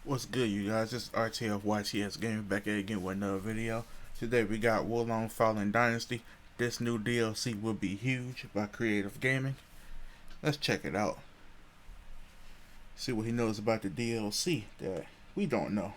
What's good, you guys? It's RT of YTSGaming back at again with another video. Today we got Wolong Fallen Dynasty. This new DLC will be huge by Creative Gaming. Let's check it out. See what he knows about the DLC that we don't know.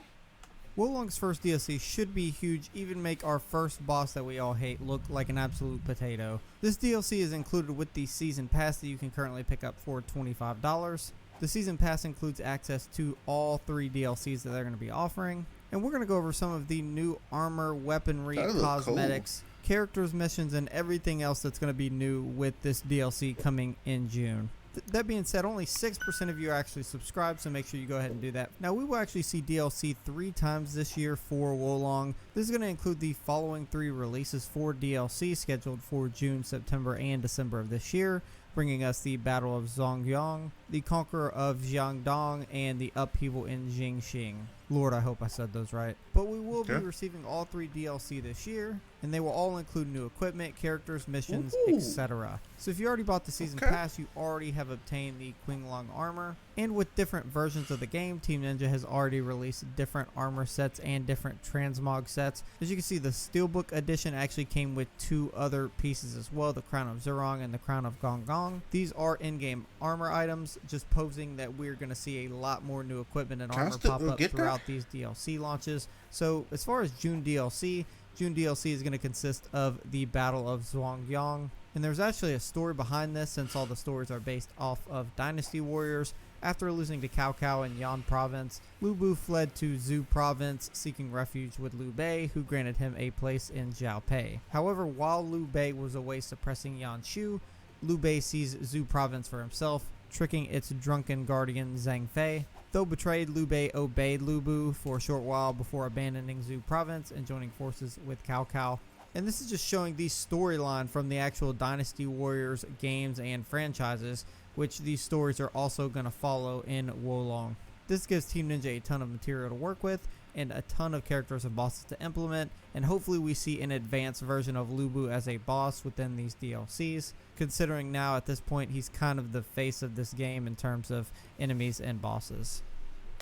Wolong's first DLC should be huge, even make our first boss that we all hate look like an absolute potato. This DLC is included with the Season Pass that you can currently pick up for $25. The Season Pass includes access to all 3 DLCs that they're going to be offering, and we're going to go over some of the new armor, weaponry, cosmetics, characters, missions, and everything else that's going to be new with this DLC coming in June. That being said, only 6% of you are actually subscribed, so make sure you go ahead and do that. Now, we will actually see DLC 3 times this year for Wolong. This is going to include the following 3 releases for DLC scheduled for June, September, and December of this year, bringing us the Battle of Zongyang, the Conqueror of Jiangdong, and the Upheaval in Jingxing. Lord, I hope I said those right. But we will be receiving all 3 DLC this year, and they will all include new equipment, characters, missions, etc. So if you already bought the Season Pass, you already have obtained the Qinglong armor. And with different versions of the game, Team Ninja has already released different armor sets and different transmog sets. As you can see, the Steelbook edition actually came with 2 other pieces as well, the Crown of Zurong and the Crown of Gonggong. These are in-game armor items, just posing that we're going to see a lot more new equipment and armor pop up throughout these DLC launches. So as far as June DLC is going to consist of the Battle of Zhuangyang, and there's actually a story behind this, since all the stories are based off of Dynasty warriors. After losing to Cao Cao in Yan province, Lu Bu fled to Zhu province seeking refuge with Liu Bei, who granted him a place in Zhaopei. However, while Liu Bei was away suppressing Yan Shu, Liu Bei seized Zhu province for himself, tricking its drunken guardian Zhang Fei. Though betrayed, Liu Bei obeyed Lu Bu for a short while before abandoning Zhu province and joining forces with Cao Cao. And this is just showing the storyline from the actual Dynasty Warriors games and franchises, which these stories are also going to follow in Wolong. This gives Team Ninja a ton of material to work with and a ton of characters and bosses to implement, and hopefully we see an advanced version of Lu Bu as a boss within these DLCs, considering now at this point he's kind of the face of this game in terms of enemies and bosses.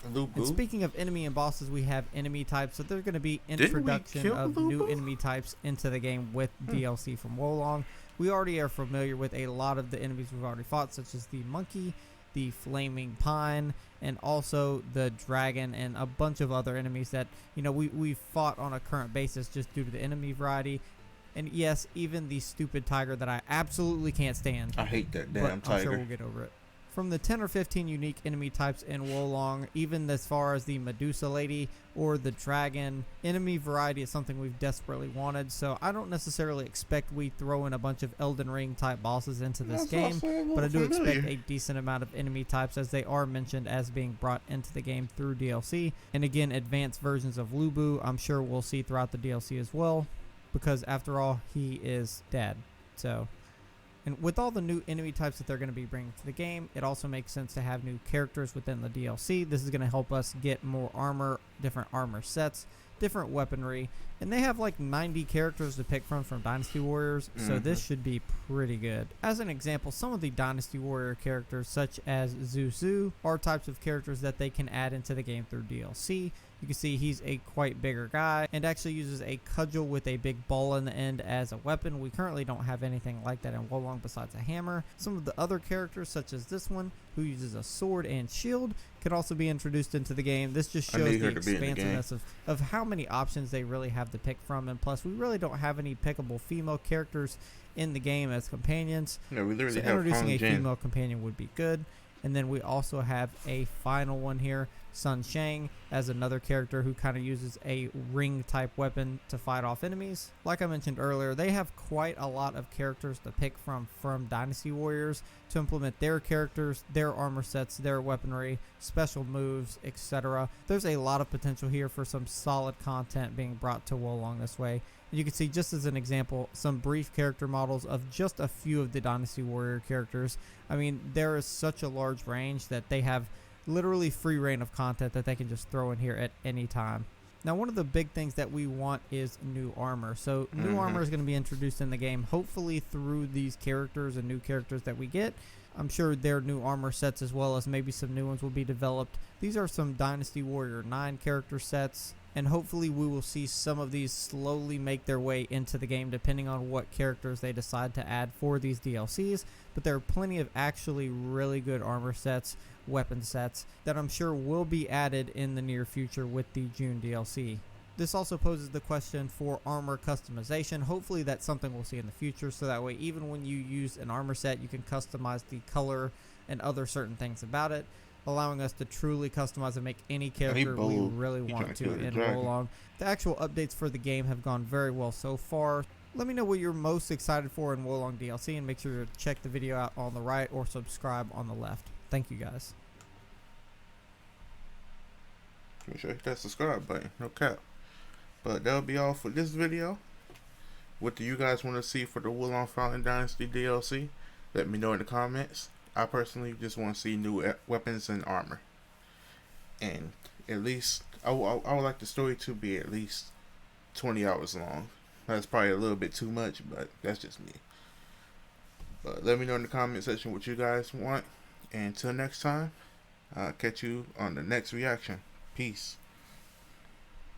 And speaking of enemy and bosses, we have enemy types, so there's going to be introduction of new enemy types into the game with DLC from Wolong. We already are familiar with a lot of the enemies we've already fought, such as the monkey, the flaming pine, and also the dragon, and a bunch of other enemies that, you know, we've fought on a current basis just due to the enemy variety. And yes, even the stupid tiger that I absolutely can't stand. I hate that damn tiger. I'm sure we'll get over it. From the 10 or 15 unique enemy types in Wolong, even as far as the Medusa Lady or the Dragon, enemy variety is something we've desperately wanted, so I don't necessarily expect we throw in a bunch of Elden Ring type bosses into this game, but I do expect a decent amount of enemy types, as they are mentioned as being brought into the game through DLC. And again, advanced versions of Lu Bu I'm sure we'll see throughout the DLC as well, because after all, he is dead. So, and with all the new enemy types that they're going to be bringing to the game, it also makes sense to have new characters within the DLC. This is going to help us get more armor, different armor sets, different weaponry, and they have like 90 characters to pick from Dynasty Warriors, so this should be pretty good. As an example, some of the Dynasty Warrior characters, such as Zhu, are types of characters that they can add into the game through DLC. You can see he's a quite bigger guy and actually uses a cudgel with a big ball in the end as a weapon. We currently don't have anything like that in Wolong besides a hammer. Some of the other characters, such as this one, who uses a sword and shield, can also be introduced into the game. This just shows the expansiveness of how many options they really have to pick from, and plus we really don't have any pickable female characters in the game as companions. No, we literally so introducing a female companion would be good. And then we also have a final one here, Sun Shang, as another character who kind of uses a ring type weapon to fight off enemies. Like I mentioned earlier, they have quite a lot of characters to pick from Dynasty Warriors to implement their characters, their armor sets, their weaponry, special moves, etc. There's a lot of potential here for some solid content being brought to Wolong this way. And you can see, just as an example, some brief character models of just a few of the Dynasty Warrior characters. I mean, there is such a large range that they have literally free reign of content that they can just throw in here at any time. Now, one of the big things that we want is new armor. So new armor is going to be introduced in the game, hopefully through these characters and new characters that we get. I'm sure their new armor sets, as well as maybe some new ones, will be developed. These are some Dynasty Warrior 9 character sets, and hopefully we will see some of these slowly make their way into the game depending on what characters they decide to add for these DLCs. But there are plenty of actually really good armor sets, weapon sets, that I'm sure will be added in the near future with the June DLC. This also poses the question for armor customization. Hopefully that's something we'll see in the future, so that way even when you use an armor set, you can customize the color and other certain things about it, allowing us to truly customize and make any character we really want to in Wolong. The actual updates for the game have gone very well so far. Let me know what you're most excited for in Wolong DLC, and make sure to check the video out on the right or subscribe on the left. Thank you guys. Make sure to hit that subscribe button, no cap. But that'll be all for this video. What do you guys want to see for the Wolong Fallen Dynasty DLC? Let me know in the comments. I personally just want to see new weapons and armor. And at least, I would like the story to be at least 20 hours long. That's probably a little bit too much, but that's just me. But let me know in the comment section what you guys want. And until next time, I'll catch you on the next reaction. Peace.